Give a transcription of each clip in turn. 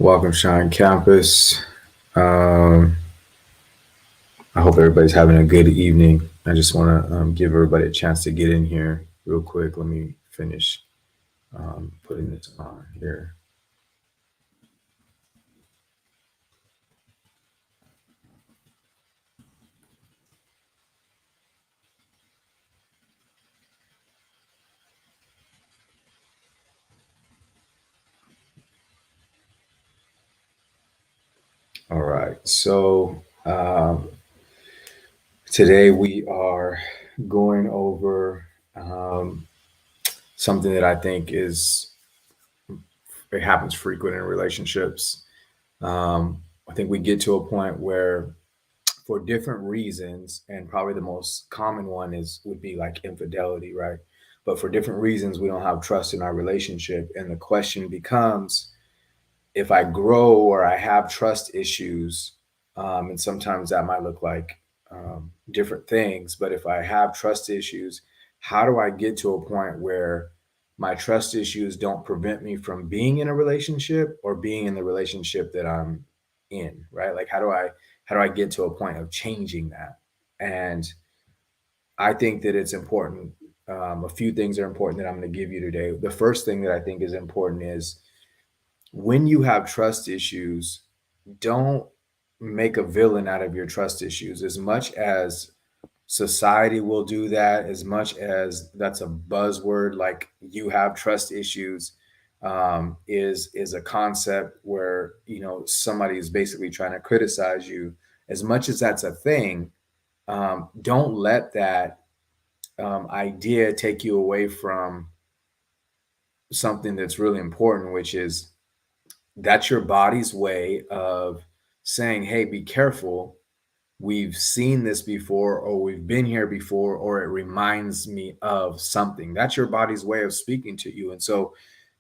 Welcome, Shine Campus. Um, I hope everybody's having a good evening. I just want to give everybody a chance to get in here real quick. Let me finish putting this on here. All right. Today we are going over something that I think it happens frequent in relationships. I think we get to a point where for different reasons, and probably the most common one would be like infidelity, right? But for different reasons, we don't have trust in our relationship, and the question becomes, if I grow or I have trust issues, and sometimes that might look like different things, but if I have trust issues, how do I get to a point where my trust issues don't prevent me from being in a relationship or being in the relationship that I'm in, right? Like how do I get to a point of changing that? And I think that it's important. A few things are important that I'm going to give you today. The first thing that I think is important is when you have trust issues, don't make a villain out of your trust issues. As much as society will do that, as much as that's a buzzword, like you have trust issues, is a concept where somebody is basically trying to criticize you. As much as that's a thing, don't let that idea take you away from something that's really important, which is that's your body's way of saying, hey, be careful. We've seen this before, or we've been here before, or it reminds me of something. That's your body's way of speaking to you. And so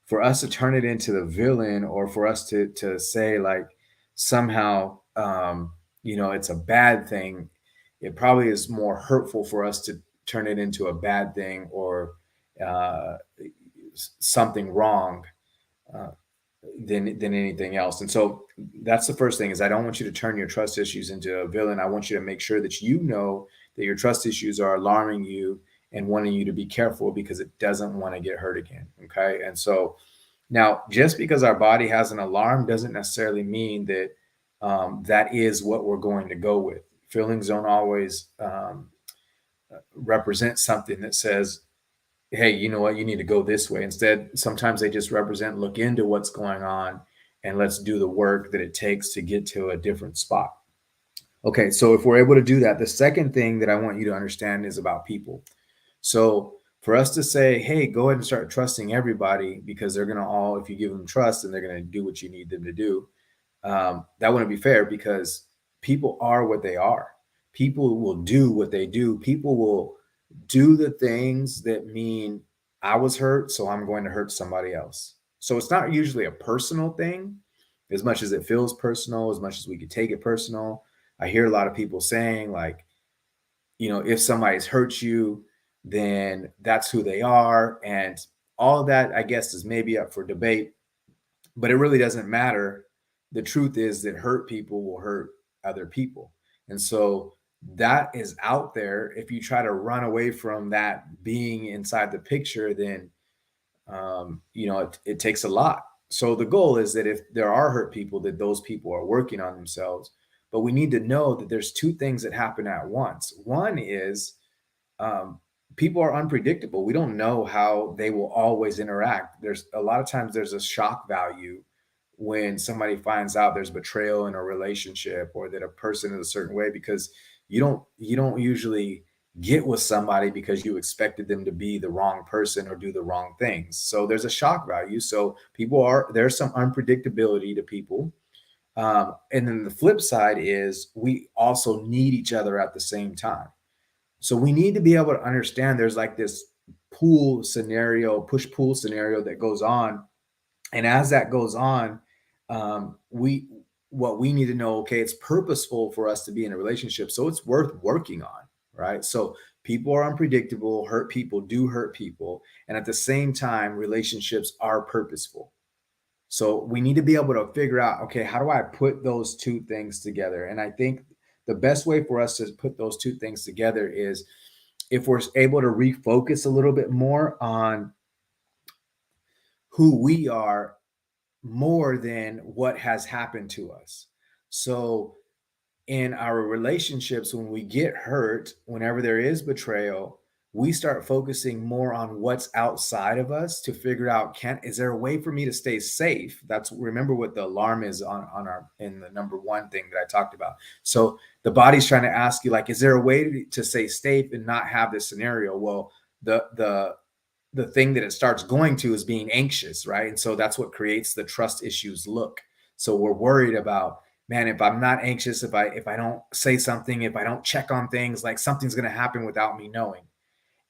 for us to turn it into the villain, or for us to say like somehow it's a bad thing, it probably is more hurtful for us to turn it into a bad thing or uh, something wrong uh, than anything else. And so that's the first thing is I don't want you to turn your trust issues into a villain. I want you to make sure that you know that your trust issues are alarming you and wanting you to be careful because it doesn't want to get hurt again. Okay. And so now, just because our body has an alarm doesn't necessarily mean that that is what we're going to go with. Feelings don't always represent something that says, hey, you know what, you need to go this way. Instead, sometimes they just represent look into what's going on and let's do the work that it takes to get to a different spot. Okay, so if we're able to do that, the second thing that I want you to understand is about people. So for us to say, hey, go ahead and start trusting everybody because they're going to all, if you give them trust, and they're going to do what you need them to do, that wouldn't be fair because people are what they are. People will do what they do. People will do the things that mean I was hurt, so I'm going to hurt somebody else. So it's not usually a personal thing, as much as it feels personal, as much as we could take it personal. I hear a lot of people saying, like, if somebody's hurt you, then that's who they are. And all of that, I guess, is maybe up for debate, but it really doesn't matter. The truth is that hurt people will hurt other people. And so that is out there. If you try to run away from that being inside the picture, then it takes a lot. So the goal is that if there are hurt people, that those people are working on themselves. But we need to know that there's two things that happen at once. One is um, people are unpredictable. We don't know how they will always interact. There's a lot of times there's a shock value when somebody finds out there's betrayal in a relationship or that a person is a certain way because you don't usually get with somebody because you expected them to be the wrong person or do the wrong things. So there's a shock value. So there's some unpredictability to people. And then the flip side is we also need each other at the same time. So we need to be able to understand there's like this push pull scenario that goes on. And as that goes on, we what we need to know, okay, it's purposeful for us to be in a relationship. So it's worth working on, right? So people are unpredictable, hurt people do hurt people. And at the same time, relationships are purposeful. So we need to be able to figure out, okay, how do I put those two things together? And I think the best way for us to put those two things together is if we're able to refocus a little bit more on who we are more than what has happened to us. So in our relationships, when we get hurt, whenever there is betrayal, we start focusing more on what's outside of us to figure out, is there a way for me to stay safe? That's, remember what the alarm is on our, in the number one thing that I talked about. So the body's trying to ask you, like, is there a way to stay safe and not have this scenario? Well, the thing that it starts going to is being anxious, right? And so that's what creates the trust issues look. So we're worried about, man, if I'm not anxious, if I don't say something, if I don't check on things, like something's going to happen without me knowing.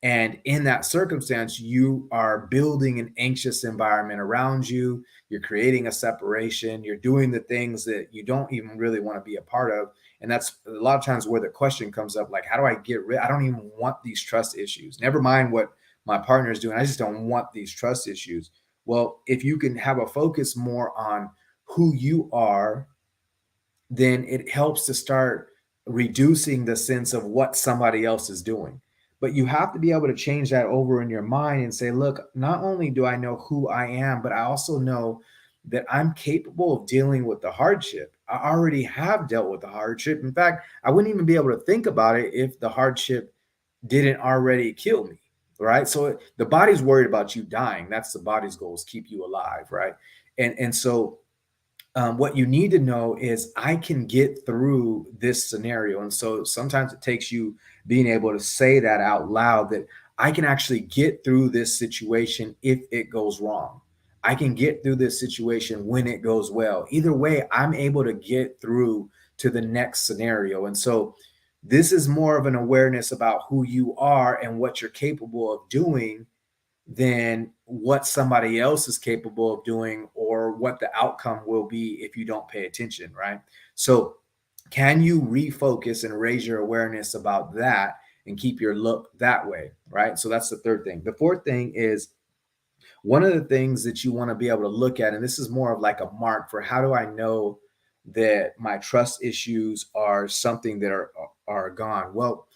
And in that circumstance, you are building an anxious environment around you. You're creating a separation. You're doing the things that you don't even really want to be a part of. And that's a lot of times where the question comes up, like, how do I get rid? I don't even want these trust issues. Never mind what my partner is doing. I just don't want these trust issues. Well, if you can have a focus more on who you are, then it helps to start reducing the sense of what somebody else is doing. But you have to be able to change that over in your mind and say, look, not only do I know who I am, but I also know that I'm capable of dealing with the hardship. I already have dealt with the hardship. In fact, I wouldn't even be able to think about it if the hardship didn't already kill me. Right. So the body's worried about you dying. That's the body's goal, is keep you alive. Right. And so what you need to know is, I can get through this scenario. And so sometimes it takes you being able to say that out loud, that I can actually get through this situation if it goes wrong. I can get through this situation when it goes well. Either way, I'm able to get through to the next scenario. And so this is more of an awareness about who you are and what you're capable of doing than what somebody else is capable of doing, or what the outcome will be if you don't pay attention, right? So, can you refocus and raise your awareness about that and keep your look that way, right? So, that's the third thing. The fourth thing is, one of the things that you want to be able to look at, and this is more of like a mark for, how do I know that my trust issues are something that are gone? Well,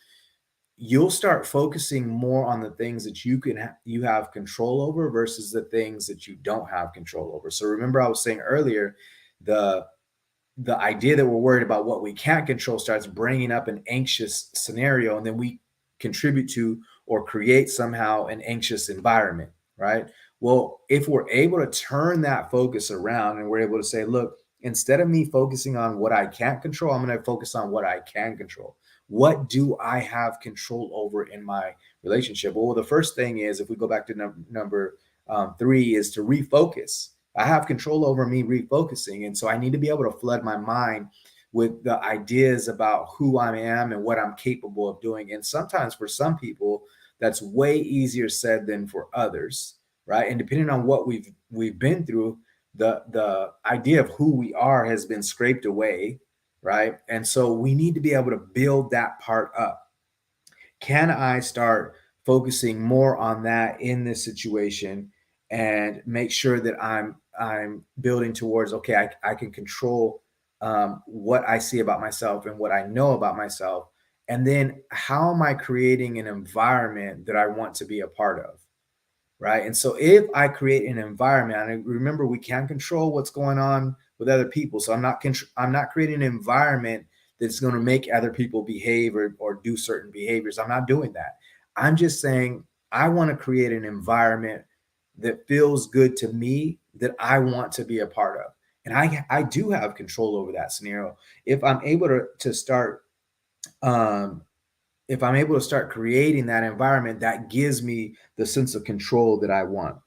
you'll start focusing more on the things that you have control over versus the things that you don't have control over. So remember, I was saying earlier, the the idea that we're worried about what we can't control starts bringing up an anxious scenario, and then we contribute to or create somehow an anxious environment, right? Well, if we're able to turn that focus around and we're able to say, look, instead of me focusing on what I can't control, I'm going to focus on what I can control. What do I have control over in my relationship? Well, the first thing is, if we go back to number three, is to refocus. I have control over me refocusing. And so I need to be able to flood my mind with the ideas about who I am and what I'm capable of doing. And sometimes for some people, that's way easier said than for others, right? And depending on what we've been through, the idea of who we are has been scraped away, right? And so we need to be able to build that part up. Can I start focusing more on that in this situation and make sure that I'm building towards, okay, I can control what I see about myself and what I know about myself. And then how am I creating an environment that I want to be a part of? Right. And so if I create an environment, and remember, we can't control what's going on with other people. So I'm not creating an environment that's going to make other people behave or do certain behaviors. I'm not doing that. I'm just saying, I want to create an environment that feels good to me, that I want to be a part of. And I do have control over that scenario. If I'm able to start um, if I'm able to start creating that environment, that gives me the sense of control that I want.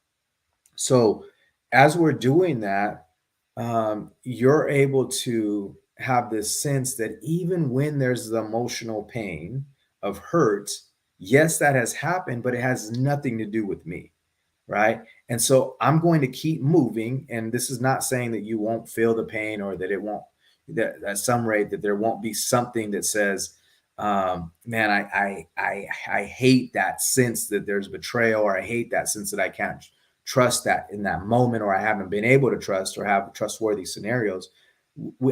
So as we're doing that, you're able to have this sense that even when there's the emotional pain of hurt, yes, that has happened, but it has nothing to do with me, right? And so I'm going to keep moving. And this is not saying that you won't feel the pain, or that it won't, that at some rate that there won't be something that says, man, I hate that sense that there's betrayal, or I hate that sense that I can't trust that in that moment, or I haven't been able to trust or have trustworthy scenarios,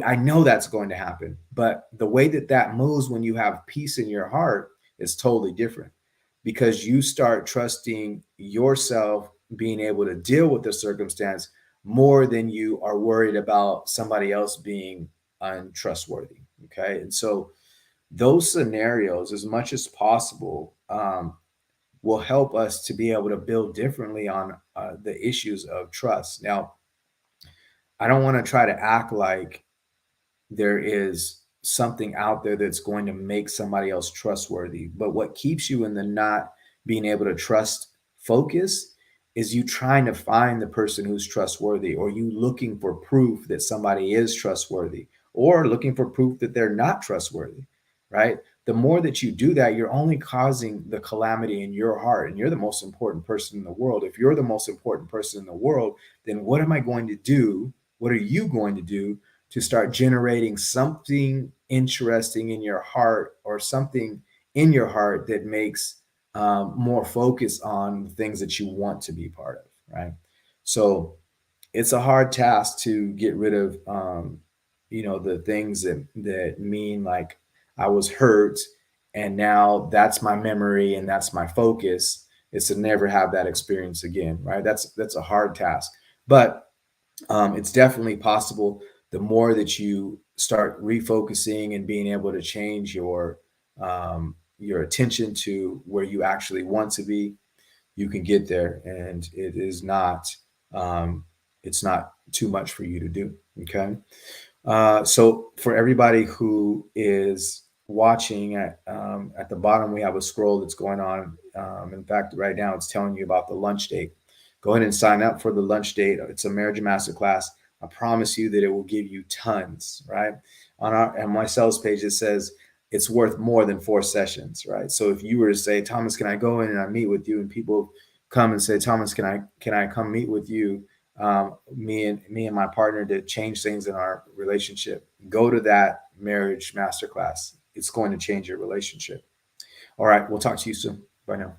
I know that's going to happen. But the way that that moves when you have peace in your heart is totally different, because you start trusting yourself being able to deal with the circumstance more than you are worried about somebody else being untrustworthy. Okay. And so those scenarios, as much as possible, will help us to be able to build differently on the issues of trust. Now, I don't want to try to act like there is something out there that's going to make somebody else trustworthy. But what keeps you in the not being able to trust focus is you trying to find the person who's trustworthy, or you looking for proof that somebody is trustworthy, or looking for proof that they're not trustworthy, right? The more that you do that, you're only causing the calamity in your heart, and you're the most important person in the world. If you're the most important person in the world, then what am I going to do? What are you going to do to start generating something interesting in your heart, or something in your heart that makes more focus on the things that you want to be part of, right? So it's a hard task to get rid of, the things that mean like I was hurt, and now that's my memory and that's my focus. Is to never have that experience again, right? That's a hard task, but it's definitely possible. The more that you start refocusing and being able to change your attention to where you actually want to be, you can get there, and um, it's not too much for you to do. Okay. So for everybody who is watching, at the bottom, we have a scroll that's going on. In fact, right now it's telling you about the lunch date. Go ahead and sign up for the lunch date. It's a marriage masterclass. I promise you that it will give you tons, right? On my sales page, it says it's worth more than 4 sessions, right? So if you were to say, Thomas, can I go in and I meet with you? And people come and say, Thomas, can I come meet with you? Me and my partner, to change things in our relationship. Go to that marriage masterclass. It's going to change your relationship. All right, we'll talk to you soon. Bye now.